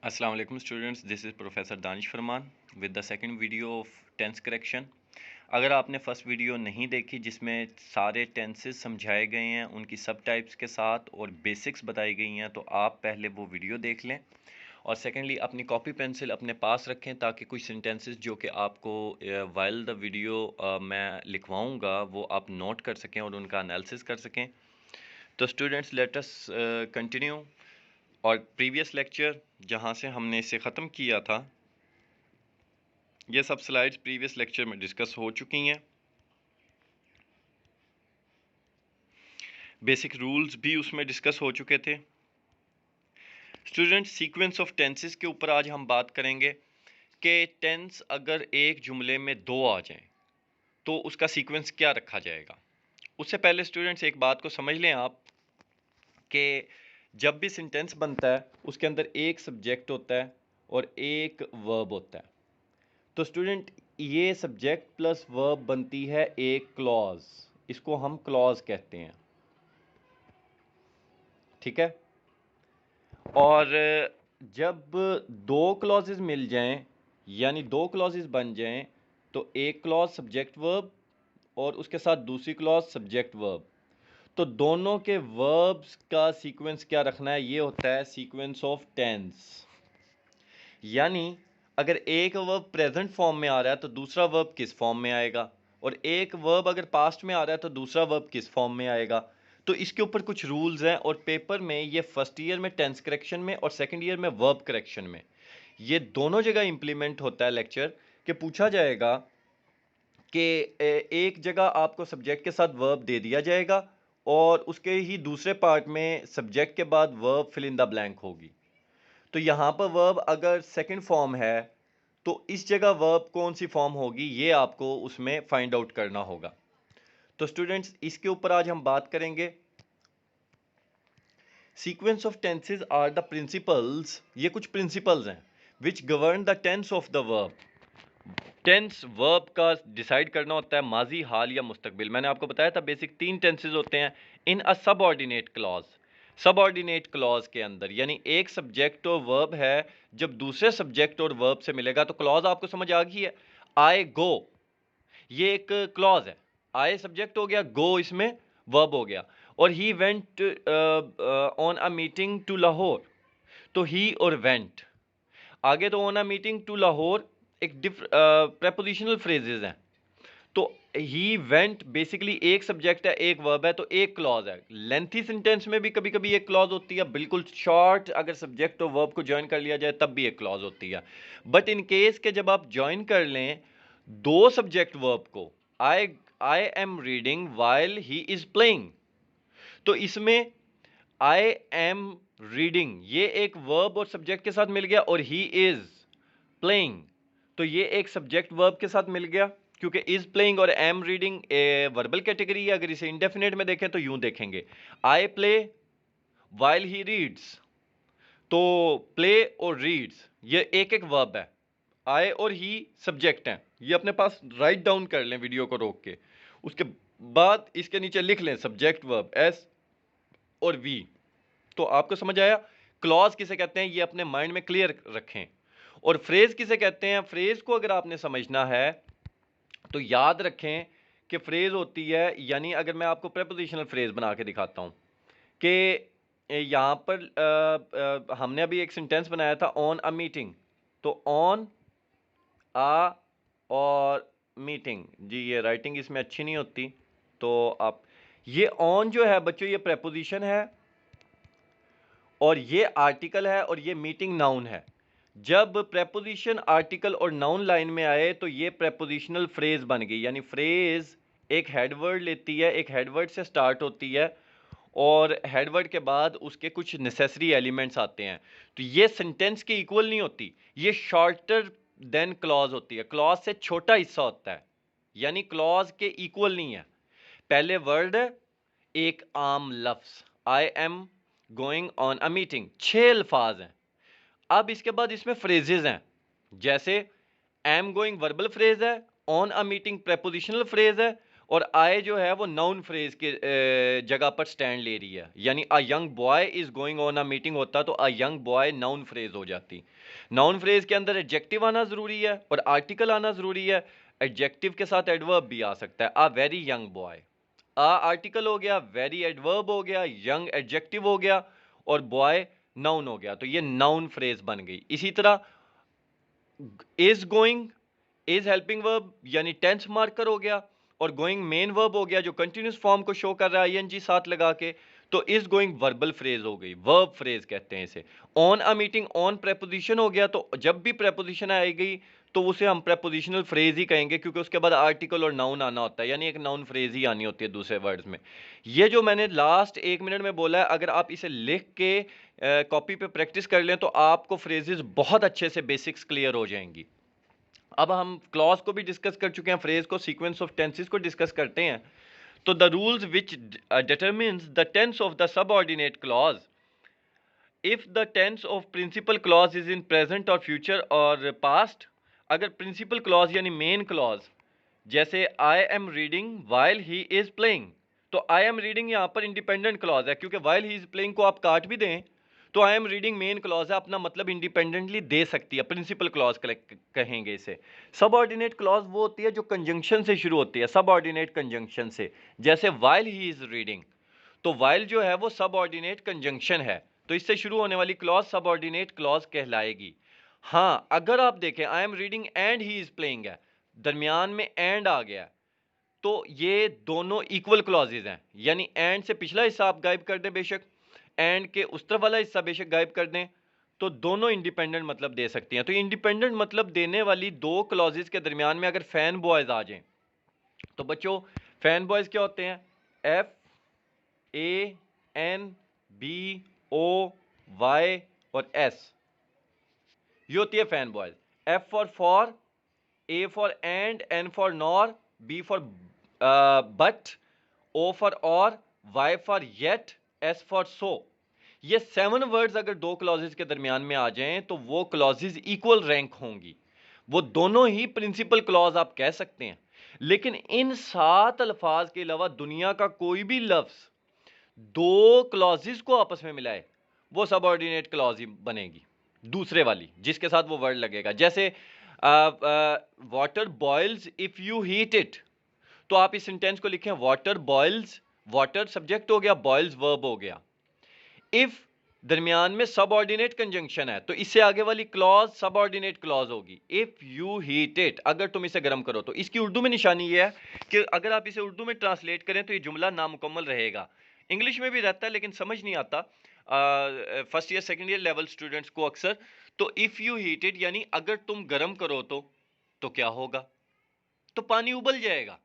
Assalamu alaikum students, this is Professor Danish Farman with the second video of tense correction। अगर आपने first video नहीं देखी जिसमें सारे टेंसेस समझाए गए हैं उनकी सब टाइप्स के साथ और बेसिक्स बताई गई हैं तो आप पहले वो वीडियो देख लें। और सेकेंडली अपनी कॉपी पेंसिल अपने पास रखें ताकि कुछ सेंटेंसेस जो कि आपको वाइल द वीडियो मैं लिखवाऊंगा वो आप नोट कर सकें और उनका एनालिसिस कर सकें। तो स्टूडेंट्स लेट अस कंटिन्यू। और प्रीवियस लेक्चर जहाँ से हमने इसे ख़त्म किया था ये सब स्लाइड्स प्रीवियस लेक्चर में डिस्कस हो चुकी हैं। बेसिक रूल्स भी उसमें डिस्कस हो चुके थे। स्टूडेंट सीक्वेंस ऑफ टेंसेस के ऊपर आज हम बात करेंगे कि टेंस अगर एक जुमले में दो आ जाएं तो उसका सीक्वेंस क्या रखा जाएगा। उससे पहले स्टूडेंट्स एक बात को समझ लें आप कि जब भी सेंटेंस बनता है उसके अंदर एक सब्जेक्ट होता है और एक वर्ब होता है। तो स्टूडेंट ये सब्जेक्ट प्लस वर्ब बनती है एक क्लॉज, इसको हम क्लॉज कहते हैं, ठीक है। और जब दो क्लॉजेस मिल जाएं यानी दो क्लॉजेस बन जाएं तो एक क्लॉज सब्जेक्ट वर्ब और उसके साथ दूसरी क्लॉज सब्जेक्ट वर्ब, तो दोनों के वर्ब्स का सीक्वेंस क्या रखना है, ये होता है सीक्वेंस ऑफ टेंस। यानी अगर एक वर्ब प्रेजेंट फॉर्म में आ रहा है तो दूसरा वर्ब किस फॉर्म में आएगा, और एक वर्ब अगर पास्ट में आ रहा है तो दूसरा वर्ब किस फॉर्म में आएगा। तो इसके ऊपर कुछ रूल्स हैं और पेपर में ये फर्स्ट ईयर में टेंस करेक्शन में और सेकंड ईयर में वर्ब करेक्शन में ये दोनों जगह इंप्लीमेंट होता है लेक्चर कि पूछा जाएगा कि एक जगह आपको सब्जेक्ट के साथ वर्ब दे दिया जाएगा और उसके ही दूसरे पार्ट में सब्जेक्ट के बाद verb fill in the blank होगी। तो यहाँ पर वर्ब अगर सेकंड फॉर्म है तो इस जगह वर्ब कौन सी फॉर्म होगी ये आपको उसमें फाइंड आउट करना होगा। तो स्टूडेंट्स इसके ऊपर आज हम बात करेंगे। Sequence of tenses are the principles, ये कुछ प्रिंसिपल्स हैं which govern the tense of the verb. Tense verb का डिसाइड करना होता है माजी, हाल या मुस्तकबिल। मैंने आपको बताया था बेसिक तीन टेंसेज होते हैं इन अ सबऑर्डिनेट क्लॉज। सबऑर्डिनेट क्लॉज के अंदर यानी एक सब्जेक्ट और वर्ब है, जब दूसरे सब्जेक्ट और वर्ब से मिलेगा तो क्लॉज आपको समझ आ गई है। आई गो ये एक क्लॉज है, आई सब्जेक्ट हो गया, गो इसमें वर्ब हो गया। और he went on a meeting to Lahore, तो ही और वेंट आगे तो on a meeting to Lahore एक प्रेपोजिशनल फ्रेजेस हैं। तो ही वेंट बेसिकली एक सब्जेक्ट है एक वर्ब है तो एक क्लॉज है। लेंथी सेंटेंस में भी कभी कभी एक क्लॉज होती है, बिल्कुल शॉर्ट अगर सब्जेक्ट और वर्ब को ज्वाइन कर लिया जाए तब भी एक क्लॉज होती है। बट इन केस के जब आप ज्वाइन कर लें दो सब्जेक्ट वर्ब को, I I am reading while he is playing, तो इसमें आई एम रीडिंग ये एक वर्ब और सब्जेक्ट के साथ मिल गया और ही इज प्लेइंग तो ये एक सब्जेक्ट वर्ब के साथ मिल गया, क्योंकि इज प्लेइंग और एम रीडिंग वर्बल कैटेगरी है। अगर इसे इंडेफिनेट में देखें तो यूं देखेंगे I play while he reads, तो प्ले और रीड्स ये एक एक वर्ब है, आई और ही सब्जेक्ट हैं। ये अपने पास राइट डाउन कर लें वीडियो को रोक के, उसके बाद इसके नीचे लिख लें सब्जेक्ट वर्ब एस और वी। तो आपको समझ आया क्लॉज किसे कहते हैं, ये अपने माइंड में क्लियर रखें। और फ्रेज किसे कहते हैं, फ्रेज को अगर आपने समझना है तो याद रखें कि फ्रेज होती है, यानी अगर मैं आपको प्रेपोजिशनल फ्रेज बना के दिखाता हूं कि यहां पर हमने अभी एक सेंटेंस बनाया था ऑन अ मीटिंग, तो ऑन आ और मीटिंग, जी ये राइटिंग इसमें अच्छी नहीं होती तो आप, ये ऑन जो है बच्चों ये प्रेपोजिशन है और ये आर्टिकल है और ये मीटिंग नाउन है। जब प्रेपोजिशन आर्टिकल और नाउन लाइन में आए तो ये प्रेपोजिशनल फ्रेज बन गई, यानी फ्रेज एक हेडवर्ड लेती है, एक हेडवर्ड से स्टार्ट होती है और हेडवर्ड के बाद उसके कुछ नेसेसरी एलिमेंट्स आते हैं। तो ये सेंटेंस के इक्वल नहीं होती, ये शॉर्टर देन क्लॉज होती है, क्लॉज से छोटा हिस्सा होता है, यानी क्लॉज के इक्वल नहीं है। पहले वर्ड एक आम लफ्ज आई am going on a meeting, 6 अल्फाज हैं। अब इसके बाद इसमें फ्रेजेस हैं, जैसे एम गोइंग वर्बल फ्रेज है, on a meeting prepositional phrase है और आई जो है वो नाउन फ्रेज के जगह पर स्टैंड ले रही है, यानी a young boy is going on a meeting होता तो a young boy noun phrase हो जाती। नाउन फ्रेज के अंदर एडजेक्टिव आना जरूरी है और आर्टिकल आना जरूरी है। एडजेक्टिव के साथ एडवर्ब भी आ सकता है, a very young boy, a article हो गया, वेरी एडवर्ब हो गया, यंग एडजेक्टिव हो गया और बॉय नाउन हो गया, तो ये नाउन फ्रेज बन गई। इसी तरह is going, is helping verb यानी टेंस मार्कर हो गया और गोइंग मेन वर्ब हो गया जो कंटिन्यूस फॉर्म को शो कर रहा है आईएनजी साथ लगा के, तो इज गोइंग वर्बल फ्रेज हो गई, वर्ब फ्रेज कहते हैं इसे। On a meeting, on preposition हो गया, तो जब भी प्रेपोजिशन आएगी तो उसे हम प्रेपोजिशनल फ्रेज ही कहेंगे क्योंकि उसके बाद आर्टिकल और नाउन आना होता है, यानी एक नाउन फ्रेज ही आनी होती है दूसरे वर्ड्स में। ये जो मैंने लास्ट 1 मिनट में बोला है, अगर आप इसे लिख के कॉपी पे प्रैक्टिस कर लें तो आपको फ्रेजेस बहुत अच्छे से बेसिक्स क्लियर हो जाएंगी। अब हम क्लॉज को भी डिस्कस कर चुके हैं, फ्रेज को, सीक्वेंस ऑफ टेंसेस को डिस्कस करते हैं। तो the rules which determines the tense of the subordinate clause, if the tense of principal clause is in present और फ्यूचर और पास्ट। अगर प्रिंसिपल क्लॉज यानी मेन क्लॉज, जैसे I am reading while he is playing, तो I am reading यहां पर independent clause है क्योंकि वाइल ही इज प्लेइंग को आप काट भी दें तो I am reading main clause है, अपना मतलब इंडिपेंडेंटली दे सकती है, प्रिंसिपल क्लॉज कहेंगे इसे। सबऑर्डिनेट क्लॉज वो होती है जो कंजंक्शन से शुरू होती है, सबऑर्डिनेट कंजंक्शन से, जैसे वाइल ही इज रीडिंग, तो वाइल जो है वो सबऑर्डिनेट कंजंक्शन है, तो इससे शुरू होने वाली क्लॉज सबऑर्डिनेट क्लॉज कहलाएगी। हाँ, अगर आप देखें आई am reading and he is playing है, दरमियान में एंड आ गया, तो ये दोनों इक्वल क्लॉजेज हैं, यानी एंड से पिछला हिस्सा आप गायब कर दें बेशक, एंड के उस तरफ वाला हिस्सा बेशक गायब कर दें, तो दोनों इंडिपेंडेंट मतलब दे सकती हैं। तो इंडिपेंडेंट मतलब देने वाली दो क्लॉजेज के दरमियान में अगर फैन बॉयज आ जाएं, तो बच्चों फैन बॉयज क्या होते हैं? F A N B O Y और एस, ये होती है fan boys. F for, A for and, N for nor, B for but, O for or, Y for yet, S for so. ये 7 words अगर दो क्लॉजेज के दरमियान में आ जाएं तो वो क्लॉजेज इक्वल रैंक होंगी, वो दोनों ही प्रिंसिपल क्लॉज आप कह सकते हैं। लेकिन इन 7 अल्फाज के अलावा दुनिया का कोई भी लफ्ज दो क्लॉजेज को आपस में मिलाए वो सबऑर्डिनेट क्लॉज ही बनेगी, दूसरे वाली जिसके साथ वो वर्ड लगेगा। जैसे water boils if you heat it, तो आप इस सेंटेंस को लिखें वाटर बॉइल्स, वाटर सब्जेक्ट हो गया, बॉइल्स वर्ब हो गया। इफ दरमियान में सबऑर्डिनेट कंजंक्शन है तो इससे आगे वाली क्लॉज सबऑर्डिनेट क्लॉज होगी, इफ यू हीट इट, अगर तुम इसे गर्म करो। तो इसकी उर्दू में निशानी यह है कि अगर आप इसे उर्दू में ट्रांसलेट करें तो ये जुमला नामुकम्मल रहेगा। इंग्लिश में भी रहता है लेकिन समझ नहीं आता first year second year level students को अक्सर। तो इफ यू हीट इट यानी अगर तुम गर्म करो तो क्या होगा? तो पानी उबल जाएगा।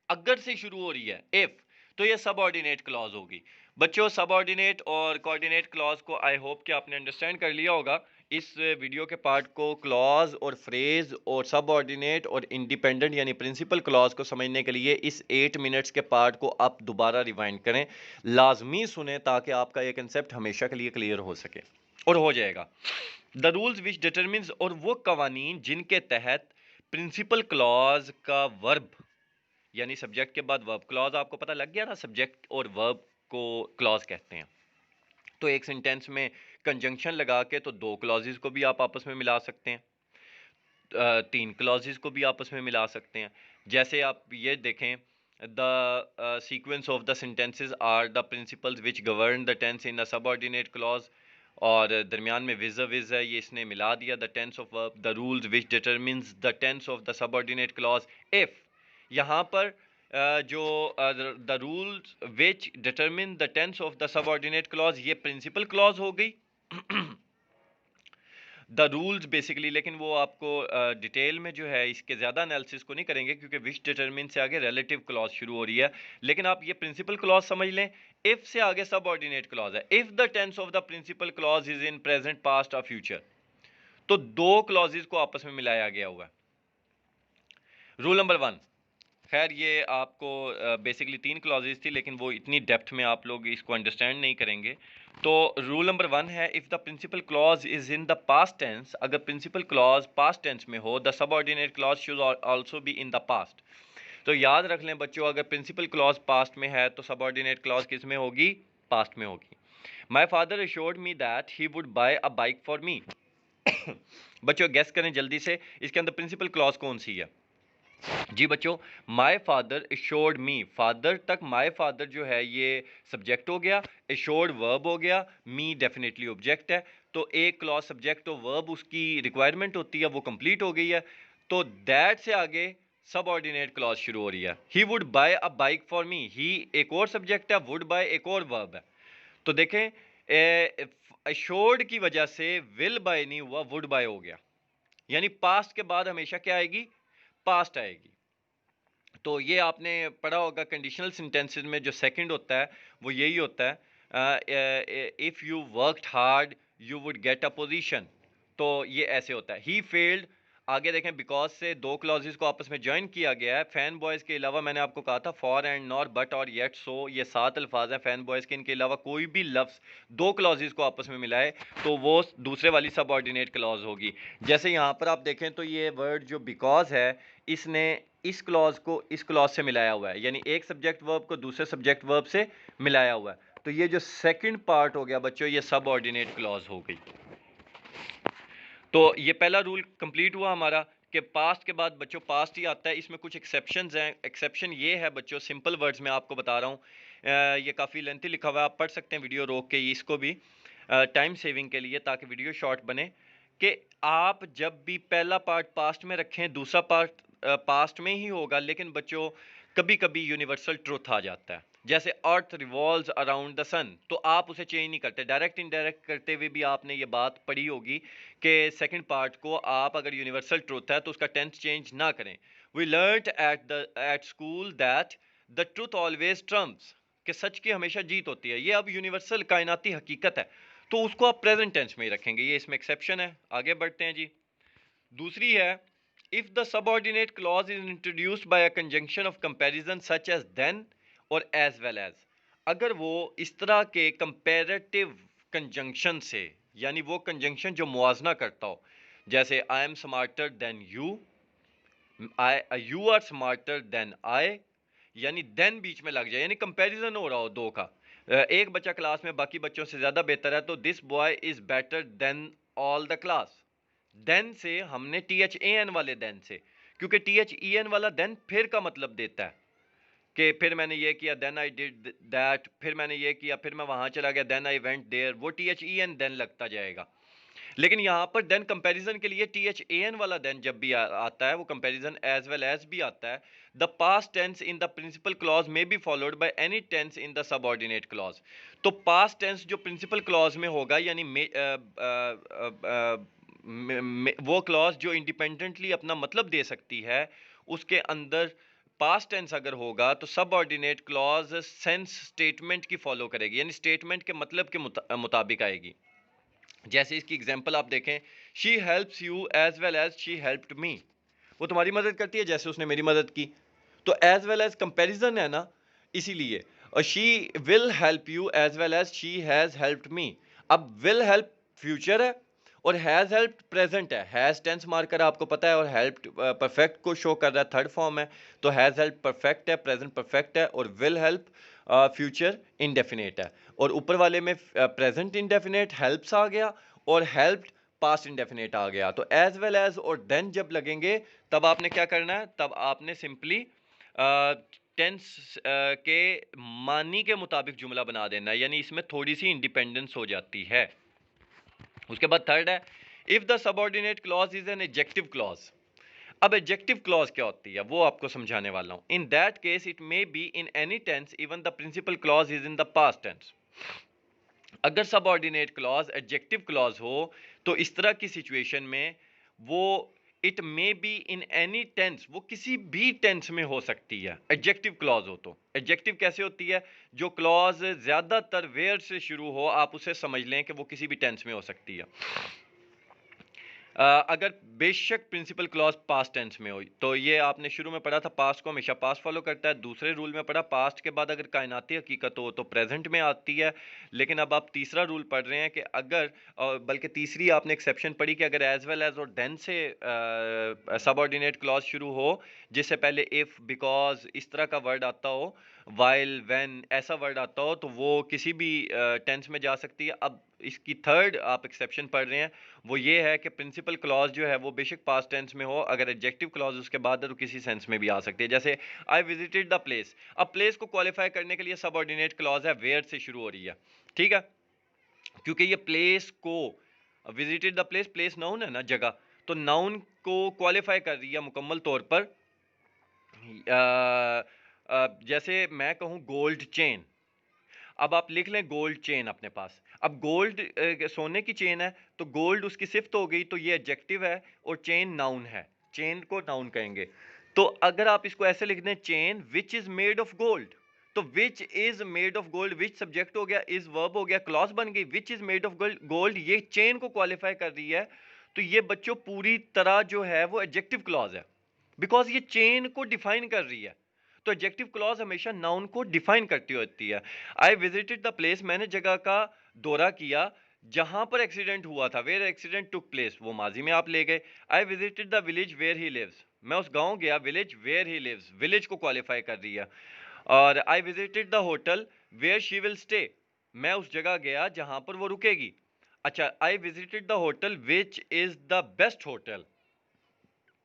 अगर से शुरू हो रही है इफ, तो ये सबऑर्डिनेट क्लॉज होगी। बच्चों सबऑर्डिनेट और कोऑर्डिनेट क्लॉज को आई होप कि आपने अंडरस्टैंड कर लिया होगा। इस वीडियो के पार्ट को क्लॉज और फ्रेज और सबऑर्डिनेट और इंडिपेंडेंट यानी प्रिंसिपल क्लॉज को समझने के लिए इस 8 मिनट्स के पार्ट को आप दोबारा रिवाइंड करें, लाजमी सुने ताकि आपका ये कंसेप्ट हमेशा के लिए क्लियर हो सके और हो जाएगा। द रूल्स विच डिटरमिन्स, और वो कवानीन जिनके तहत प्रिंसिपल क्लॉज का वर्ब यानी सब्जेक्ट के बाद वर्ब, क्लॉज आपको पता लग गया ना, सब्जेक्ट और वर्ब को क्लॉज कहते हैं। तो एक सेंटेंस में कंजंक्शन लगा के तो दो क्लॉजेस को भी आप आपस में मिला सकते हैं, तीन क्लॉजेस को भी आपस में मिला सकते हैं। जैसे आप ये देखें, the sequence of the sentences are the principles which govern the tense in the subordinate clause, और दरमियान में विज है, ये इसने मिला दिया the tense of verb. The rules which determines the tense of the subordinate clause, if यहाँ पर जो the rules which determine the tense of the subordinate clause, ये प्रिंसिपल क्लॉज हो गई द रूल्स बेसिकली। लेकिन वो आपको डिटेल में जो है इसके ज़्यादा एनालिसिस को नहीं करेंगे क्योंकि विच डिटरमिन से आगे रिलेटिव क्लॉज शुरू हो रही है। लेकिन आप ये प्रिंसिपल क्लॉज समझ लें, इफ से आगे सबऑर्डिनेट क्लॉज है। If the tense of the principal clause is in present past और फ्यूचर, तो दो क्लॉजेज को आपस में मिलाया गया हुआ है। रूल नंबर 1, खैर ये आपको बेसिकली 3 क्लॉजेज थी लेकिन वो इतनी डेप्थ में आप लोग इसको अंडरस्टैंड नहीं करेंगे। तो रूल नंबर 1 है, if the principal clause is in the past tense, अगर प्रिंसिपल क्लॉज पास्ट टेंस में हो, the subordinate clause should also be in the past. तो याद रख लें बच्चों, अगर प्रिंसिपल क्लॉज पास्ट में है तो सबऑर्डिनेट क्लॉज किस में होगी? पास्ट में होगी। My father assured me that he would buy a bike for मी। बच्चों गेस करें जल्दी से, इसके अंदर प्रिंसिपल क्लॉज कौन सी है? जी बच्चों, my father assured me, father तक माय फादर जो है ये सब्जेक्ट हो गया, एश्योर्ड वर्ब हो गया, मी डेफिनेटली ऑब्जेक्ट है। तो एक क्लॉज सब्जेक्ट तो वर्ब उसकी रिक्वायरमेंट होती है, वो कंप्लीट हो गई है। तो दैट से आगे सबऑर्डिनेट क्लॉज शुरू हो रही है। He would buy a bike for me, he एक और सब्जेक्ट है, वुड बाय एक और वर्ब है। तो देखें एश्योर्ड की वजह से विल बाय नहीं हुआ, वुड बाय हो गया। यानी पास्ट के बाद हमेशा क्या आएगी? पास्ट आएगी। तो ये आपने पढ़ा होगा कंडीशनल सेंटेंसेस में जो सेकंड होता है वो यही होता है, if you worked hard you would get a position. तो ये ऐसे होता है। ही फेल्ड, आगे देखें बिकॉज से दो क्लॉजेस को आपस में ज्वाइन किया गया है। फैन बॉयज के अलावा मैंने आपको कहा था फॉर एंड नॉर बट और येट सो, ये 7 अल्फाज हैं फैन बॉयज के। इनके अलावा कोई भी लफ्ज दो क्लॉजेस को आपस में मिलाए तो वो दूसरे वाली सबऑर्डिनेट क्लॉज होगी। जैसे यहाँ पर आप देखें तो ये वर्ड जो बिकॉज है, इसने इस क्लॉज को इस क्लॉज से मिलाया हुआ है, यानी एक सब्जेक्ट वर्ब को दूसरे सब्जेक्ट वर्ब से मिलाया हुआ है। तो ये जो सेकंड पार्ट हो गया बच्चों, ये सबऑर्डिनेट क्लॉज हो गई। तो ये पहला रूल कंप्लीट हुआ हमारा कि पास्ट के बाद बच्चों पास्ट ही आता है। इसमें कुछ एक्सेप्शंस हैं। एक्सेप्शन ये है बच्चों, सिंपल वर्ड्स में आपको बता रहा हूँ, ये काफ़ी लेंथी लिखा हुआ है, आप पढ़ सकते हैं वीडियो रोक के इसको भी, टाइम सेविंग के लिए, ताकि वीडियो शॉर्ट बने। कि आप जब भी पहला पार्ट पास्ट में रखें, दूसरा पार्ट पास्ट में ही होगा, लेकिन बच्चों कभी कभी यूनिवर्सल ट्रूथ आ जाता है। जैसे अर्थ रिवॉल्व्स अराउंड द सन, तो आप उसे चेंज नहीं करते, डायरेक्ट इनडायरेक्ट करते हुए भी आपने ये बात पढ़ी होगी कि सेकंड पार्ट को आप अगर यूनिवर्सल ट्रूथ है तो उसका टेंस चेंज ना करें। We learned at school that the truth always trumps, कि सच की हमेशा जीत होती है। ये अब यूनिवर्सल कायनाती हकीकत है, तो उसको आप प्रेजेंट टेंस में ही रखेंगे। ये इसमें एक्सेप्शन है। आगे बढ़ते हैं जी। दूसरी है, if the subordinate clause is introduced by a conjunction of comparison such as than और एज वेल एज, अगर वो इस तरह के कंपैरेटिव कंजंक्शन से, यानी वो कंजंक्शन जो मुआजना करता हो, जैसे I am smarter than you, you are smarter than I, यानी देन बीच में लग जाए, यानी कंपैरिजन हो रहा हो दो का। एक बच्चा क्लास में बाकी बच्चों से ज्यादा बेहतर है तो this boy is better than all the class. Than से हमने THAN वाले देन से, क्योंकि THEN वाला देन फिर का मतलब देता है कि फिर मैंने ये किया, देन आई डिड दैट, फिर मैंने ये किया, फिर मैं वहां चला गया, देन आई वेंट देयर, वो THEN देन लगता जाएगा। लेकिन यहां पर देन कंपैरिजन के लिए THAN वाला देन जब भी आता है, वो कंपैरिजन एज वेल एज भी आता है। The past tense in the principal clause में be followed by any tense in the subordinate clause. तो पास्ट टेंस जो प्रिंसिपल क्लॉज में होगा, यानी वो क्लॉज जो इंडिपेंडेंटली अपना मतलब दे सकती है, उसके अंदर पास्ट टेंस अगर होगा तो सबऑर्डिनेट क्लॉज सेंस स्टेटमेंट की फॉलो करेगी, यानी स्टेटमेंट के मतलब के मुताबिक आएगी। जैसे इसकी एग्जांपल आप देखें, she helps you as well as she helped me, वो तुम्हारी मदद करती है जैसे उसने मेरी मदद की। तो एज वेल एज कंपैरिजन है ना, इसीलिए। और she will help you as well as she has helped me. अब विल हेल्प फ्यूचर है और हैज हेल्प प्रेजेंट है। हैज टेंस मार्कर आपको पता है, और हेल्प परफेक्ट को शो कर रहा है, थर्ड फॉर्म है। तो हैज हेल्प परफेक्ट है, प्रेजेंट परफेक्ट है, और विल हेल्प फ्यूचर इंडेफिनेट है। और ऊपर वाले में प्रेजेंट इंडेफिनेट हेल्प्स आ गया और हेल्प्ड पास्ट इंडेफिनेट आ गया। तो एज वेल एज और देन जब लगेंगे तब आपने क्या करना है, तब आपने सिंपली टेंस के मानी के मुताबिक जुमला बना देना है, यानी इसमें थोड़ी सी इंडिपेंडेंस हो जाती है। उसके बाद थर्ड है, if the subordinate clause is an adjective clause. अब एडजेक्टिव क्लॉज क्या होती है वो आपको समझाने वाला हूं। In that case it may be in any tense even the principal clause is in the past tense. अगर सबऑर्डिनेट क्लॉज एडजेक्टिव क्लॉज हो तो इस तरह की सिचुएशन में वो it may be in any tense, वो किसी भी टेंस में हो सकती है एडजेक्टिव क्लॉज हो। तो एडजेक्टिव कैसे होती है, जो क्लॉज ज्यादातर वेयर से शुरू हो, आप उसे समझ लें कि वो किसी भी टेंस में हो सकती है। अगर बेशक प्रिंसिपल क्लॉज पास्ट टेंस में हो, तो ये आपने शुरू में पढ़ा था, पास्ट को हमेशा पास्ट फॉलो करता है। दूसरे रूल में पढ़ा पास्ट के बाद अगर कायनाती हकीकत हो तो प्रेजेंट में आती है। लेकिन अब आप तीसरा रूल पढ़ रहे हैं कि अगर, बल्कि तीसरी आपने एक्सेप्शन पढ़ी कि अगर एज वेल एज और देन से सबऑर्डिनेट क्लॉज शुरू हो, जिससे पहले इफ, बिकॉज इस तरह का वर्ड आता हो, वाइल, व्हेन ऐसा वर्ड आता हो, तो वो किसी भी टेंस में जा सकती है। अब इसकी थर्ड आप एक्सेप्शन पढ़ रहे हैं, वो ये है कि प्रिंसिपल क्लॉज जो है वो बेशक पास्ट टेंस में हो, अगर एडजेक्टिव क्लॉज उसके बाद है तो किसी सेंस में भी आ सकती है। जैसे आई विजिटेड द प्लेस, अब प्लेस को क्वालिफाई करने के लिए सबऑर्डिनेट क्लॉज है, वेयर से शुरू हो रही है, ठीक है, क्योंकि ये प्लेस को, visited the place, place noun है ना, जगह, तो नाउन को क्वालिफाई कर रही है मुकम्मल तौर पर। जैसे मैं कहूँ गोल्ड चेन, अब आप लिख लें गोल्ड चेन अपने पास। अब गोल्ड सोने की चेन है, तो गोल्ड उसकी सिफ्त हो गई, तो ये एडजेक्टिव है, और चेन नाउन है, चेन को नाउन कहेंगे। तो अगर आप इसको ऐसे लिख दें, chain which is made of gold, तो which is made of gold, which subject हो गया, इज वर्ब हो गया, क्लॉज बन गई, which is made of gold, ये चेन को क्वालिफाई कर रही है। तो ये बच्चों पूरी तरह जो है वो एडजेक्टिव क्लॉज है, बिकॉज ये चेन को डिफाइन कर रही है। तो एडजेक्टिव क्लॉज हमेशा नाउन को डिफाइन करती होती है। आई विजिटेड द प्लेस, मैंने जगह का दौरा किया जहां पर एक्सीडेंट हुआ था, वेयर एक्सीडेंट टुक प्लेस, वो माजी में आप ले गए। I visited the village where he lives, मैं उस गांव गया, village where he lives, village को क्वालिफाई कर रही है। और I visited the hotel where she will stay, मैं उस जगह गया जहां पर वो रुकेगी। अच्छा, I visited the hotel which is the best hotel,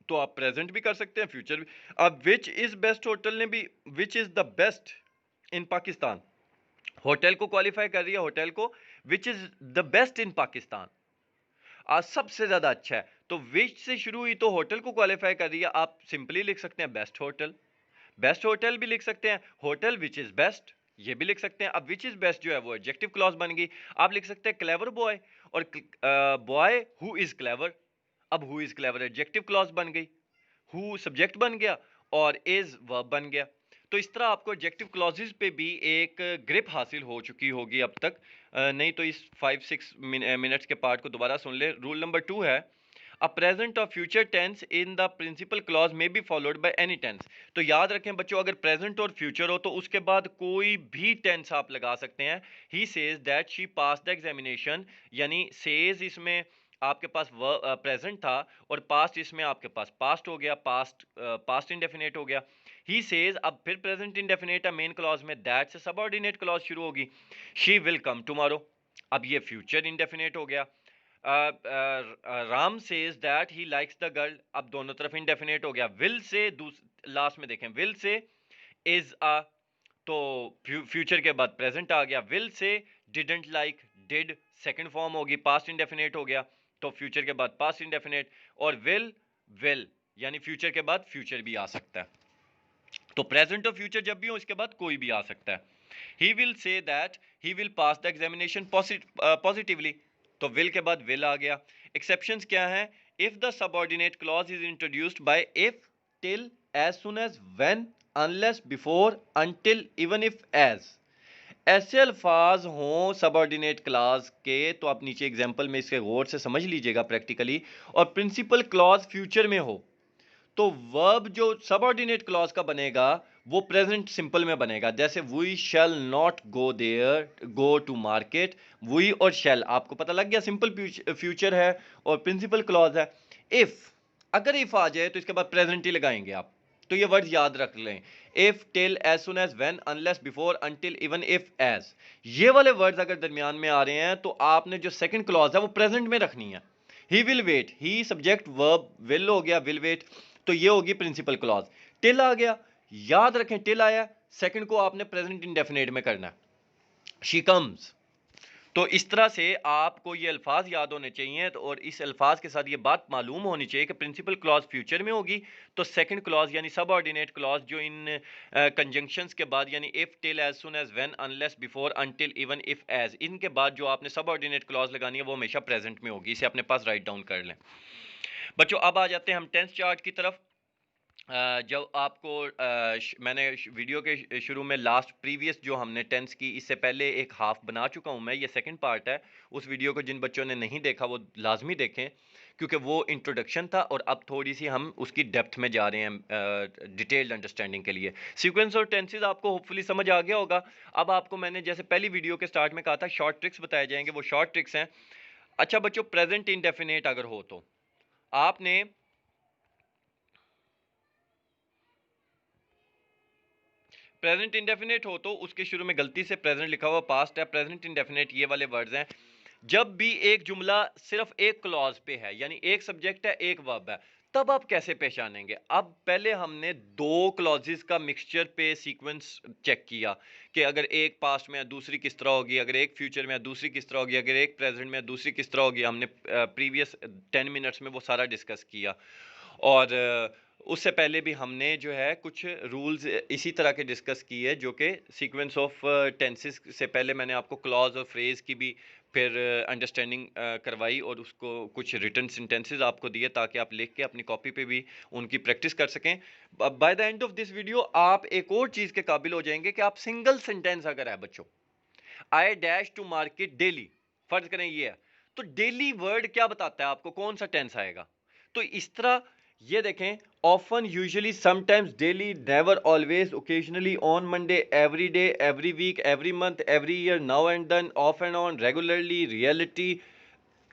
तो आप प्रेजेंट भी कर सकते हैं, फ्यूचर भी। अब विच इज बेस्ट होटल ने भी, विच is the best in Pakistan, hotel को क्वालिफाई कर रही है, होटल को, विच is the best in Pakistan, आज सबसे ज्यादा अच्छा है, तो विच से शुरू हुई तो होटल को क्वालिफाई कर रही है। आप सिंपली लिख सकते हैं बेस्ट होटल, बेस्ट होटल भी लिख सकते हैं, होटल विच इज बेस्ट ये भी लिख सकते हैं। अब विच इज बेस्ट जो है वो एडजेक्टिव क्लॉज बन गई। आप लिख सकते हैं क्लेवर बॉय, और बॉय हु इज क्लेवर, अब who is clever adjective clause बन गई, हु सब्जेक्ट बन गया और इज वर्ब बन गया। तो इस तरह आपको एडजेक्टिव क्लॉजेस पे भी एक ग्रिप हासिल हो चुकी होगी अब तक। नहीं तो इस 5-6 मिनट्स के पार्ट को दोबारा सुन ले। रूल नंबर 2 है, अ प्रेजेंट और future tense in the principal clause में be followed by any tense. तो याद रखें बच्चों, अगर प्रेजेंट और फ्यूचर हो तो उसके बाद कोई भी टेंस आप लगा सकते हैं। He says that she pass the examination, यानी सेज इसमें आपके पास प्रेजेंट था, और पास्ट इसमें आपके पास पास्ट हो गया, पास्ट इंडेफिनेट हो गया। ही सेज, अब फिर प्रेजेंट इंडेफिनेट है मेन क्लॉज में, दैट से सबऑर्डिनेट क्लॉज शुरू होगी। शी विल कम टुमारो, अब ये फ्यूचर इंडेफिनेट हो गया। Ram says that he likes the girl, अब दोनों तरफ इंडेफिनेट हो गया। विल से लास्ट में देखें, विल से इज अ, तो फ्यूचर के बाद प्रेजेंट आ गया। Will say didn't like, did second form होगी, पास्ट इंडेफिनेट हो गया, तो फ्यूचर के बाद पास्ट इंडेफिनेट। और विल यानी फ्यूचर के बाद फ्यूचर भी आ सकता है। तो प्रेजेंट और फ्यूचर जब भी हो इसके बाद कोई भी आ सकता है। He will say that he will pass the examination positively, तो विल के बाद विल आ गया। एक्सेप्शंस क्या है, if the subordinate clause is introduced by if, till, as soon as, when, unless, before, until, even if, as, ऐसे अल्फाज हों सबऑर्डिनेट क्लॉज के, तो आप नीचे एग्जांपल में इसके गौर से समझ लीजिएगा प्रैक्टिकली, और प्रिंसिपल क्लॉज फ्यूचर में हो, तो वर्ब जो सबऑर्डिनेट क्लॉज का बनेगा वो प्रेजेंट सिंपल में बनेगा। जैसे we shall not go there, go to market, we और शैल आपको पता लग गया, सिंपल फ्यूचर है और प्रिंसिपल क्लॉज है। इफ, अगर इफ आ जाए तो इसके बाद प्रेजेंट ही लगाएंगे आप, तो ये वर्ड याद रख लें, if, till, as soon as, when, unless, before, until, even if, as, ये वाले वर्ड्स अगर दरमियान में आ रहे हैं तो आपने जो सेकंड क्लॉज है वो प्रेजेंट में रखनी है। He will wait, he subject verb, will हो गया, विल वेट, तो ये होगी प्रिंसिपल क्लॉज। टिल आ गया, याद रखें टिल आया, सेकंड को आपने प्रेजेंट इंडेफिनेट में करना है, शी कम्स। तो इस तरह से आपको ये अल्फाज याद होने चाहिए, तो और इस अल्फाज के साथ ये बात मालूम होनी चाहिए कि प्रिंसिपल क्लॉज फ्यूचर में होगी, तो सेकंड क्लॉज यानी सबऑर्डिनेट क्लॉज जो इन कंजंक्शंस के बाद, यानी if, till, as soon as, when, unless, before, until, even if, as, इनके बाद जो आपने सबऑर्डिनेट क्लॉज लगानी है वो हमेशा प्रेजेंट में होगी। इसे अपने पास राइट डाउन कर लें बच्चों। अब आ जाते हैं हम टेंस चार्ट की तरफ। जब आपको मैंने वीडियो के शुरू में लास्ट प्रीवियस जो हमने टेंस की, इससे पहले एक हाफ बना चुका हूं मैं, ये सेकंड पार्ट है। उस वीडियो को जिन बच्चों ने नहीं देखा वो लाजमी देखें, क्योंकि वो इंट्रोडक्शन था और अब थोड़ी सी हम उसकी डेप्थ में जा रहे हैं डिटेल्ड अंडरस्टैंडिंग के लिए। सीक्वेंस और टेंसेस आपको होपफुली समझ आ गया होगा। अब आपको मैंने जैसे पहली वीडियो के स्टार्ट में कहा था शॉर्ट ट्रिक्स बताए जाएंगे, वो शॉर्ट ट्रिक्स हैं। अच्छा बच्चों, प्रेजेंट इंडेफिनेट अगर हो तो आपने प्रेजेंट इंडेफिनेट हो तो उसके शुरू में गलती से प्रेजेंट लिखा हुआ पास्ट है। प्रेजेंट इंडेफिनेट ये वाले वर्ड्स हैं। जब भी एक जुमला सिर्फ एक क्लॉज पे है, यानी एक सब्जेक्ट है एक वर्ब है, तब आप कैसे पहचानेंगे? अब पहले हमने दो क्लॉजेस का मिक्सचर पे सीक्वेंस चेक किया कि अगर एक पास्ट में है दूसरी किस तरह होगी, अगर एक फ्यूचर में है दूसरी किस तरह होगी, अगर एक प्रेजेंट में है दूसरी किस तरह होगी। हमने प्रीवियस 10 मिनट्स में वो सारा डिस्कस किया। और उससे पहले भी हमने जो है कुछ रूल्स इसी तरह के डिस्कस किए, जो कि सीक्वेंस ऑफ टेंसेस से पहले मैंने आपको क्लॉज और फ्रेज की भी फिर अंडरस्टैंडिंग करवाई और उसको कुछ रिटन सेंटेंसेस आपको दिए ताकि आप लिख के अपनी कॉपी पे भी उनकी प्रैक्टिस कर सकें। By the end of this video आप एक और चीज़ के काबिल हो जाएंगे कि आप सिंगल सेंटेंस अगर है बच्चों, I dash to market daily, फर्ज करें ये है, तो डेली वर्ड क्या बताता है आपको, कौन सा टेंस आएगा। तो इस तरह ये देखें, often, usually, sometimes, daily, never, always, occasionally, on Monday, every day, every week, every month, every year, now and then, off and on, regularly, reality,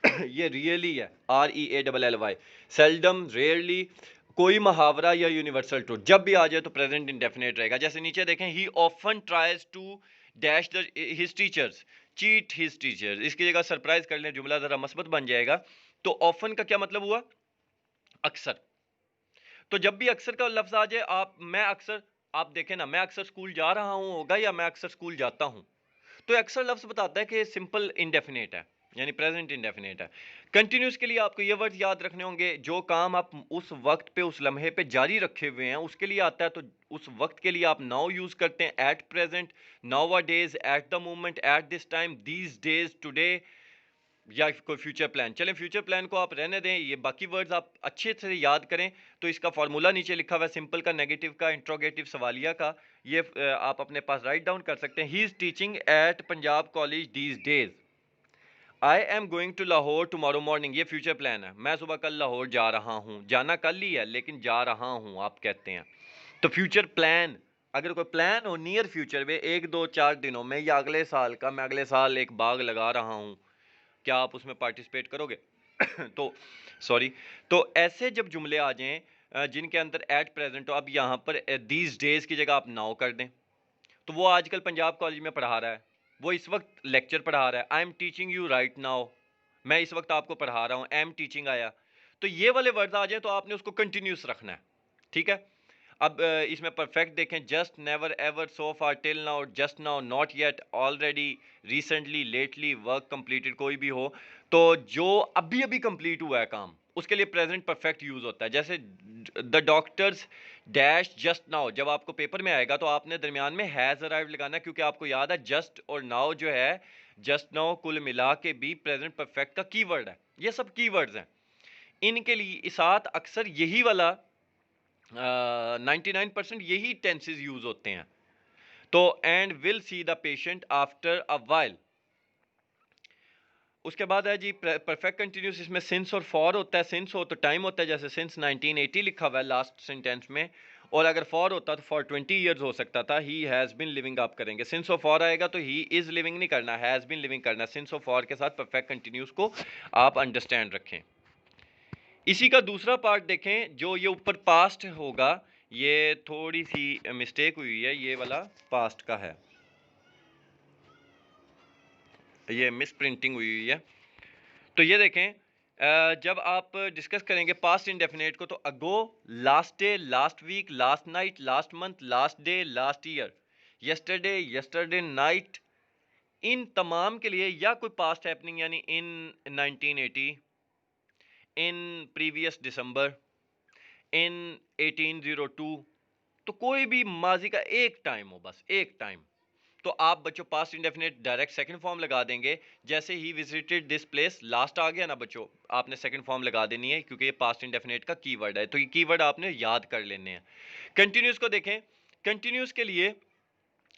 ये रियली है, REALLY, सेल्डम, रेयरली, कोई मुहावरा या यूनिवर्सल ट्रूथ जब भी आ जाए तो प्रेजेंट इंडेफिनेट रहेगा। जैसे नीचे देखें, he often tries to dash the his teachers, cheat his teachers, इसकी जगह सरप्राइज कर लें, जुमला जरा मस्बत बन जाएगा। तो ऑफन का क्या मतलब हुआ? अक्सर। तो जब भी अक्सर का लफ्ज आ जाए, मैं अक्सर, आप देखें ना, मैं अक्सर स्कूल जा रहा हूं होगा या मैं अक्सर स्कूल जाता हूं। तो अक्सर लफ्ज बताता है कि सिंपल इंडेफिनेट है, यानी प्रेजेंट इंडेफिनेट है। कंटिन्यूस के लिए आपको ये वर्ड याद रखने होंगे, जो काम आप उस वक्त पे उस लम्हे पे जारी रखे हुए हैं उसके लिए आता है, तो उस वक्त के लिए आप नाउ यूज करते हैं, at present, now days, at the moment, at this time, these days, today, या कोई फ्यूचर प्लान। चलें, फ्यूचर प्लान को आप रहने दें, ये बाकी वर्ड्स आप अच्छे से याद करें। तो इसका फार्मूला नीचे लिखा हुआ है, सिंपल का, नेगेटिव का, इंट्रोगेटिव, सवालिया का, ये आप अपने पास राइट डाउन कर सकते हैं। He is teaching at Punjab college these days, I am going to Lahore tomorrow morning, ये फ्यूचर प्लान है, मैं सुबह कल लाहौर जा रहा हूँ, जाना कल ही है लेकिन जा रहा हूँ आप कहते हैं। तो फ्यूचर प्लान, अगर कोई प्लान हो नियर फ्यूचर में 1 2 4 दिनों में या अगले साल का, मैं अगले साल एक बाग लगा रहा हूँ, क्या आप उसमें पार्टिसिपेट करोगे? तो सॉरी, तो ऐसे जब जुमले आ जाएं जिनके अंदर एट प्रेजेंट हो, अब यहाँ पर दीज डेज की जगह आप नाउ कर दें। तो वो आजकल पंजाब कॉलेज में पढ़ा रहा है, वो इस वक्त लेक्चर पढ़ा रहा है, I am teaching you right now, मैं इस वक्त आपको पढ़ा रहा हूँ, एम टीचिंग आया। तो ये वाले वर्ड आ जाए तो आपने उसको कंटिन्यूस रखना है, ठीक है। अब इसमें परफेक्ट देखें, just, never, ever, so far, till now, just now, not yet, already, recently, lately, work completed, कोई भी हो तो जो अभी अभी कंप्लीट हुआ है काम, उसके लिए प्रेजेंट परफेक्ट यूज होता है। जैसे the doctors dash just now, जब आपको पेपर में आएगा तो आपने दरमियान में हैज अराइव्ड लगाना है, क्योंकि आपको याद है जस्ट और नाउ जो है, जस्ट नाउ कुल मिला के भी प्रेजेंट परफेक्ट का कीवर्ड है। ये सब कीवर्ड्स हैं, इनके लिए साथ अक्सर यही वाला 99% यही टेंसेस यूज होते हैं। तो and will see the patient after a while, उसके बाद है जी परफेक्ट कंटिन्यूस, इसमें सिंस और फॉर होता है। सिंस हो तो टाइम होता है, जैसे सिंस 1980 लिखा हुआ है लास्ट सेंटेंस में, और अगर फॉर होता तो फॉर 20 ईयर्स हो सकता था, ही हैज़ बिन लिविंग आप करेंगे। सिंस और फॉर आएगा तो ही इज़ लिविंग नहीं करना, हैज़ बिन लिविंग करना। सिंस और फॉर के साथ परफेक्ट कंटिन्यूस को आप अंडरस्टैंड रखें। इसी का दूसरा पार्ट देखें, जो ये ऊपर पास्ट होगा, ये थोड़ी सी मिस्टेक हुई है, ये वाला पास्ट का है, ये मिस प्रिंटिंग हुई है। तो ये देखें, जब आप डिस्कस करेंगे पास्ट इंडेफिनेट को, तो ago, last day, last week, last night, last month, last day, last year, yesterday, yesterday night, इन तमाम के लिए या कोई पास्ट हैपनिंग, यानी इन 1980, इन प्रीवियस दिसंबर, इन 1802, तो कोई भी माजी का एक टाइम हो, बस एक टाइम, तो आप बच्चों past indefinite direct second form लगा देंगे। जैसे he visited this place, last आ गया ना बच्चों, आपने सेकंड फॉर्म लगा देनी है, क्योंकि ये पास्ट इंडेफिनेट का कीवर्ड है, तो ये कीवर्ड आपने याद कर लेने हैं। कंटिन्यूस को देखें, कंटिन्यूस के लिए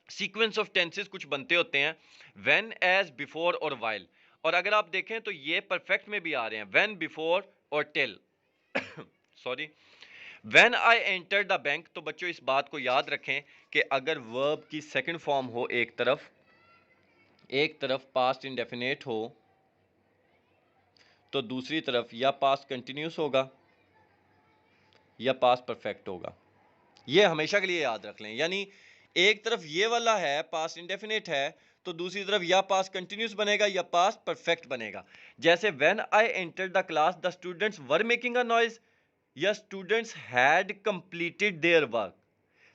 सीक्वेंस ऑफ टेंसेस कुछ बनते होते हैं, व्हेन, एज, बिफोर और व्हाइल। और अगर आप देखें तो ये परफेक्ट में भी आ रहे हैं, व्हेन, बिफोर और till sorry, when I enter the bank. तो बच्चों इस बात को याद रखें कि अगर वर्ब की सेकंड फॉर्म हो एक तरफ पास्ट इंडेफिनेट हो तो दूसरी तरफ या पास्ट कंटिन्यूस होगा या पास्ट परफेक्ट होगा। ये हमेशा के लिए याद रख लें। यानी एक तरफ ये वाला है पास्ट इंडेफिनेट है तो दूसरी तरफ या पास्ट कंटिन्यूस बनेगा या पास्ट परफेक्ट बनेगा। जैसे when I enter the class the students were making a noise या students had completed their work.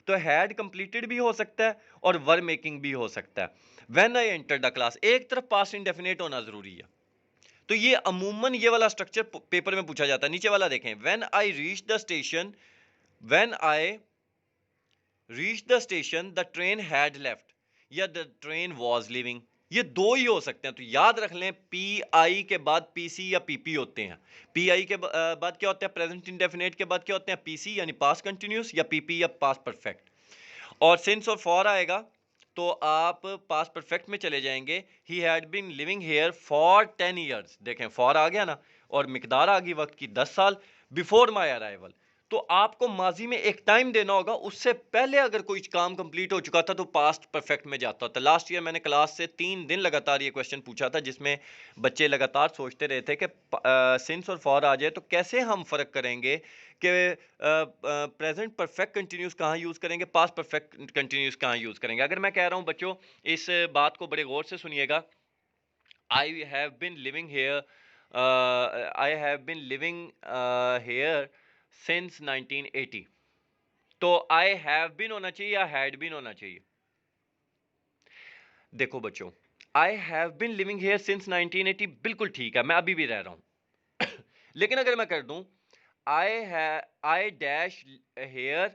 तो हैड कंप्लीटेड भी हो सकता है और वर मेकिंग भी हो सकता है। When I enter the class एक तरफ पास्ट इंडेफिनेट होना जरूरी है। तो ये अमूमन ये वाला स्ट्रक्चर पेपर में पूछा जाता है। नीचे वाला देखें, when I reach the station, when I reach the station the train had left या द ट्रेन वाज लीविंग। ये दो ही हो सकते हैं। तो याद रख लें पी आई के बाद पीसी या पीपी होते हैं। पी आई के बाद क्या होता है, प्रेजेंट इंडेफिनेट के बाद क्या होते हैं, पीसी यानी पास्ट कंटिन्यूस या पीपी या पास्ट परफेक्ट। और सिंस और फॉर आएगा तो आप पास्ट परफेक्ट में चले जाएंगे। He had been living here for 10 years. देखें फॉर आ गया ना, और मिकदार आ गई वक्त की 10 साल। बिफोर माई अराइवल, तो आपको माजी में एक टाइम देना होगा, उससे पहले अगर कोई काम कंप्लीट हो चुका था तो पास्ट परफेक्ट में जाता था। लास्ट ईयर मैंने क्लास से 3 दिन लगातार ये क्वेश्चन पूछा था जिसमें बच्चे लगातार सोचते रहे थे कि सिंस और फॉर आ जाए तो कैसे हम फर्क करेंगे कि प्रेजेंट परफेक्ट कंटिन्यूस कहाँ यूज करेंगे, पास्ट परफेक्ट कंटिन्यूस कहाँ यूज करेंगे। अगर मैं कह रहा हूं बच्चों इस बात को बड़े गौर से सुनिएगा, I have been living here, I have been living here since 1980, तो आई हैव बिन होना चाहिए या हैड बिन होना चाहिए। देखो बच्चों, I have been living here since 1980 बिल्कुल ठीक है, मैं अभी भी रह रहा हूं लेकिन अगर मैं कर दूं I dash here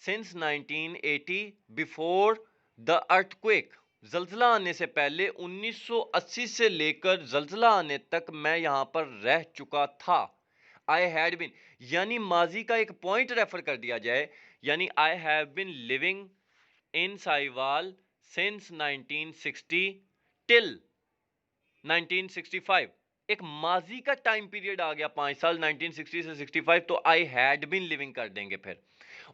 since 1980 before the earthquake, जल्जला आने से पहले 1980 से लेकर जल्जला आने तक मैं यहां पर रह चुका था। आई हैड बिन यानी माजी का एक पॉइंट रेफर कर दिया जाए, यानी I have been living in Sahiwal since 1960 till 1965। एक माजी का टाइम पीरियड आ गया 5 साल 1960 से 65, तो आई हैड बीन लिविंग कर देंगे फिर।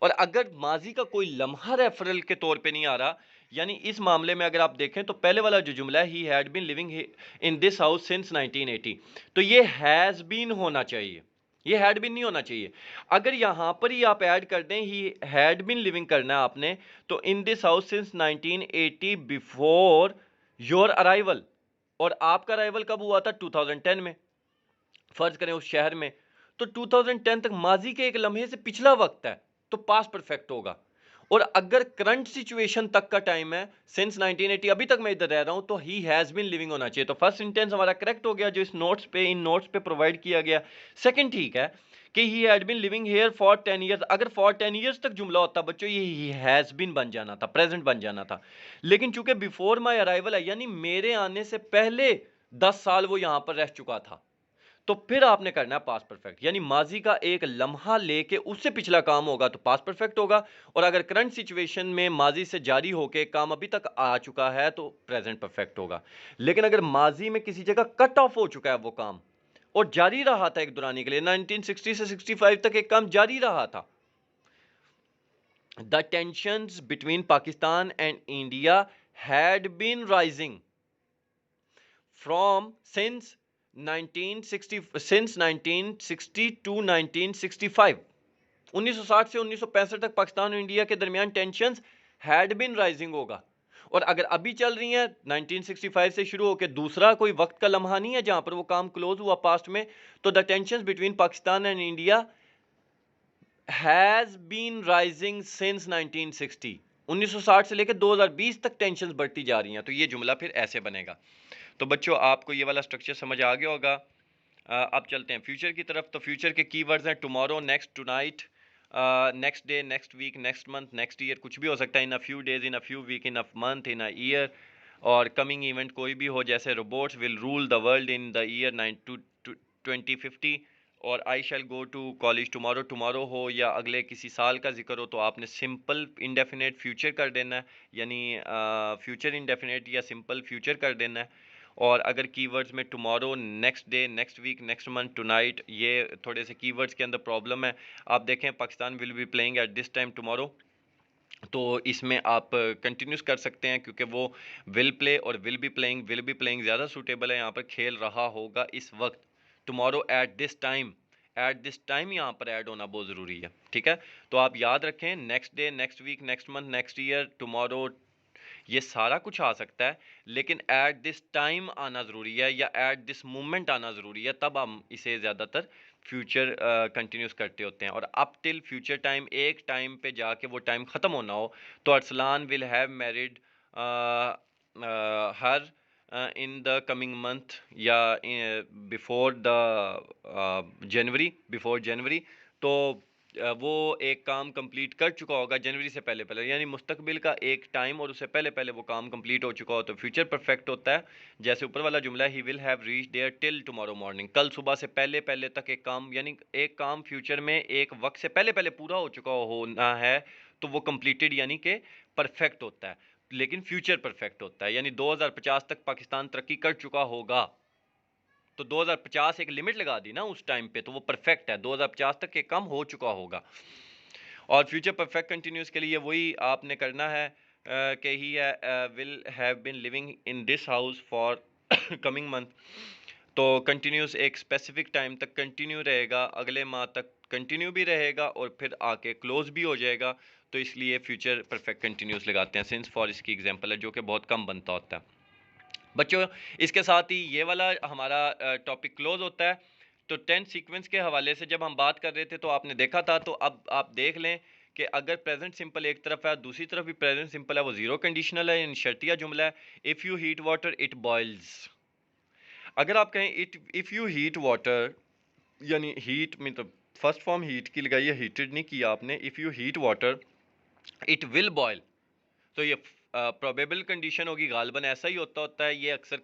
और अगर माजी का कोई लम्हा रेफरल के तौर पे नहीं आ रहा, यानी इस मामले में अगर आप देखें तो पहले वाला जो जुमला है he had been living in this house since 1980, तो ये हैज बीन होना चाहिए, ये हैड बीन नहीं होना चाहिए। अगर यहां पर ही आप ऐड कर दें ही हैड बीन लिविंग करना है आपने, तो इन this house since 1980 before your arrival, और आपका अराइवल कब हुआ था 2010 में, फर्ज करें उस शहर में, तो 2010 तक माजी के एक लम्हे से पिछला वक्त है तो पास्ट परफेक्ट होगा। और अगर करंट सिचुएशन तक का टाइम है सिंस 1980 अभी तक मैं इधर रह रहा हूं, तो ही हैज बीन लिविंग होना चाहिए। तो फर्स्ट सेंटेंस हमारा करेक्ट हो गया जो इस नोट्स पे इन नोट्स पे प्रोवाइड किया गया। सेकंड ठीक है कि he had been living here for 10 years. अगर फॉर 10 इयर्स तक जुमला होता बच्चों ये ही हैज बीन बन जाना था, प्रेजेंट बन जाना था। लेकिन चूंकि बिफोर माई अराइवल है यानी मेरे आने से पहले 10 साल वो यहां पर रह चुका था, तो फिर आपने करना है पास्ट परफेक्ट, यानी माजी का एक लम्हा लेके उससे पिछला काम होगा तो पास्ट परफेक्ट होगा। और अगर करंट सिचुएशन में माजी से जारी होके काम अभी तक आ चुका है तो प्रेजेंट परफेक्ट होगा। लेकिन अगर माजी में किसी जगह कट ऑफ हो चुका है वो काम और जारी रहा था एक दुरानी के लिए, 1960 से 65 तक एक काम जारी रहा था, the tensions between Pakistan and India had been rising from since 1960 to 1965। 1960 से 1965 तक पाकिस्तान और इंडिया के दरमियान टेंशंस हैड बीन राइजिंग होगा। और अगर अभी चल रही हैं 1965 से शुरू होकर दूसरा कोई वक्त का लम्हा नहीं है जहां पर वो काम क्लोज हुआ पास्ट में, तो the tensions between Pakistan and India has been rising since 1960। 1960 से लेकर 2020 तक टेंशंस बढ़ती जा रही हैं, तो ये जुमला फिर ऐसे बनेगा। तो बच्चों आपको ये वाला स्ट्रक्चर समझ आ गया होगा। अब चलते हैं फ्यूचर की तरफ। तो फ्यूचर के कीवर्ड्स हैं tomorrow, next, tonight, next day, next week, next month, next year, कुछ भी हो सकता है, in a few days, in a few week, in a month, in a year. और कमिंग इवेंट कोई भी हो, जैसे robots will rule the world in the year 2050, और I shall go to college tomorrow, tomorrow हो या अगले किसी साल का जिक्र हो तो आपने सिंपल इंडेफिनेट फ्यूचर कर देना है, यानी फ्यूचर इंडेफिनेट या सिंपल फ्यूचर कर देना है। और अगर कीवर्ड्स में tomorrow, next day, next week, next month, tonight, ये थोड़े से कीवर्ड्स के अंदर प्रॉब्लम है। आप देखें Pakistan will be playing at this time tomorrow, तो इसमें आप कंटिन्यूस कर सकते हैं क्योंकि वो विल प्ले और विल बी प्लेइंग ज़्यादा सूटेबल है, यहाँ पर खेल रहा होगा इस वक्त। टुमारो एट दिस टाइम यहाँ पर ऐड होना बहुत ज़रूरी है, ठीक है। तो आप याद रखें next day, next week, next month, next year, tomorrow, ये सारा कुछ आ सकता है, लेकिन एट दिस टाइम आना ज़रूरी है या एट दिस मोमेंट आना ज़रूरी है, तब हम इसे ज़्यादातर फ्यूचर कंटिन्यूस करते होते हैं। और अप टिल फ्यूचर टाइम, एक टाइम पे जाके वो टाइम ख़त्म होना हो, तो Arsalan will have married her in the coming month या बिफोर जनवरी, तो वो एक काम कंप्लीट कर चुका होगा जनवरी से पहले पहले, यानी मुस्तकबिल का एक टाइम और उससे पहले पहले वो काम कंप्लीट हो चुका हो, तो फ्यूचर परफेक्ट होता है। जैसे ऊपर वाला जुमला, he will have reach there till tomorrow morning, कल सुबह से पहले पहले तक एक काम, यानी एक काम फ्यूचर में एक वक्त से पहले पहले पूरा हो चुका होना है, तो वो कंप्लीटेड यानी कि परफेक्ट होता है। लेकिन फ्यूचर परफेक्ट होता है, यानी 2050 तक पाकिस्तान तरक्की कर चुका होगा, तो 2050 एक लिमिट लगा दी ना उस टाइम पे, तो वो परफेक्ट है, 2050 तक ये काम हो चुका होगा। और फ्यूचर परफेक्ट कंटिन्यूस के लिए वही आपने करना है कि he will have been living in this house for coming month, तो कंटिन्यूस एक स्पेसिफिक टाइम तक कंटिन्यू रहेगा, अगले माह तक कंटिन्यू भी रहेगा और फिर आके क्लोज भी हो जाएगा, तो इसलिए फ्यूचर परफेक्ट कंटिन्यूस लगाते हैं। सिंस फॉर इसकी एग्जांपल है जो कि बहुत कम बनता होता है बच्चों। इसके साथ ही ये वाला हमारा टॉपिक क्लोज होता है। तो टेंस सीक्वेंस के हवाले से जब हम बात कर रहे थे तो आपने देखा था, तो अब आप देख लें कि अगर प्रेजेंट सिंपल एक तरफ है, दूसरी तरफ भी प्रेजेंट सिंपल है, वो जीरो कंडीशनल है, यानी शर्तिया जुमला है। If you heat water it boils, अगर आप कहें इफ़ यू हीट वाटर, यानी हीट मतलब फर्स्ट फॉर्म हीट की लगाई है, हीटेड नहीं किया आपने, if you heat water it will boil, तो ये प्रोबेबल कंडीशन होगी, गालबन ऐसा ही होता है। ये अक्सर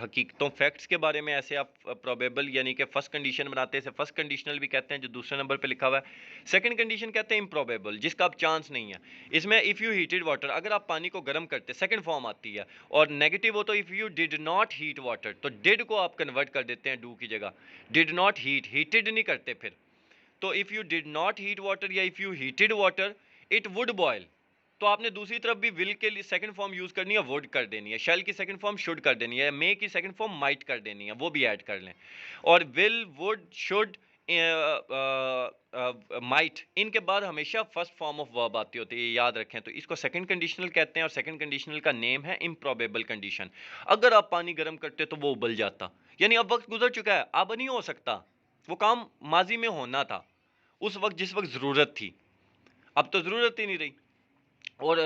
हकीकतों फैक्ट्स के बारे में ऐसे आप प्रोबेबल यानी कि फर्स्ट कंडीशन बनाते हैं, इसे फर्स्ट कंडीशनल भी कहते हैं जो दूसरे नंबर पे लिखा हुआ है। सेकंड कंडीशन कहते हैं इम्प्रोबेबल, जिसका अब चांस नहीं है। इसमें इफ़ यू हीटेड वाटर, अगर आप पानी को गर्म करते, सेकंड फॉर्म आती है, और नेगेटिव हो तो if you did not heat water, तो डिड को आप कन्वर्ट कर देते हैं डू की जगह, डिड नॉट हीट, हीटेड नहीं करते फिर। तो if you did not heat water या if you heated water it would boil, तो आपने दूसरी तरफ भी विल के लिए सेकंड फॉर्म यूज करनी है, वुड कर देनी है, शेल की सेकंड फॉर्म शुड कर देनी है, मे की सेकंड फॉर्म माइट कर देनी है, वो भी ऐड कर लें। और विल, वुड, शुड, माइट, इनके बाद हमेशा फर्स्ट फॉर्म ऑफ वर्ब आती होती है, याद रखें। तो इसको सेकंड कंडीशनल कहते हैं और सेकंड कंडीशनल का नेम है इम्प्रोबेबल कंडीशन। अगर आप पानी गर्म करते तो वो उबल जाता, यानी अब वक्त गुजर चुका है, अब नहीं हो सकता, वो काम माजी में होना था उस वक्त जिस वक्त ज़रूरत थी, अब तो ज़रूरत ही नहीं रही। और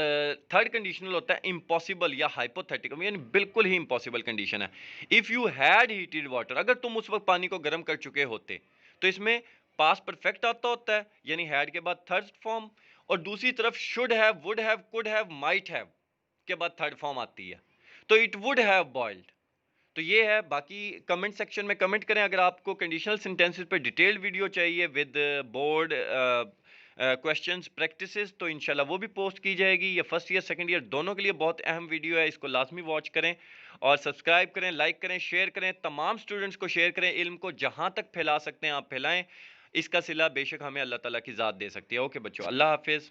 थर्ड कंडीशनल होता है इम्पॉसिबल या हाइपोथेटिकल, यानी बिल्कुल ही इम्पॉसिबल कंडीशन है। If you had heated water, अगर तुम उस वक्त पानी को गर्म कर चुके होते, तो इसमें पास्ट परफेक्ट आता होता है, यानी हैड के बाद थर्ड फॉर्म, और दूसरी तरफ should have, would have, could have, might have के बाद थर्ड फॉर्म आती है, तो इट वुड हैव बॉइल्ड। तो ये है। बाकी कमेंट सेक्शन में कमेंट करें अगर आपको कंडीशनल सेंटेंसेस पे डिटेल्ड वीडियो चाहिए विद बोर्ड क्वेश्चंस प्रैक्टिसेस, तो इंशाल्लाह वो भी पोस्ट की जाएगी। ये फर्स्ट ईयर सेकंड ईयर दोनों के लिए बहुत अहम वीडियो है, इसको लाजमी वॉच करें और सब्सक्राइब करें, लाइक करें, शेयर करें, तमाम स्टूडेंट्स को शेयर करें। इल्म को जहाँ तक फैला सकते हैं आप फैलाएं, इसका सिला बेशक हमें अल्लाह ताला की ज़ात दे सकती है। ओके बच्चों, अल्लाह हाफिज़।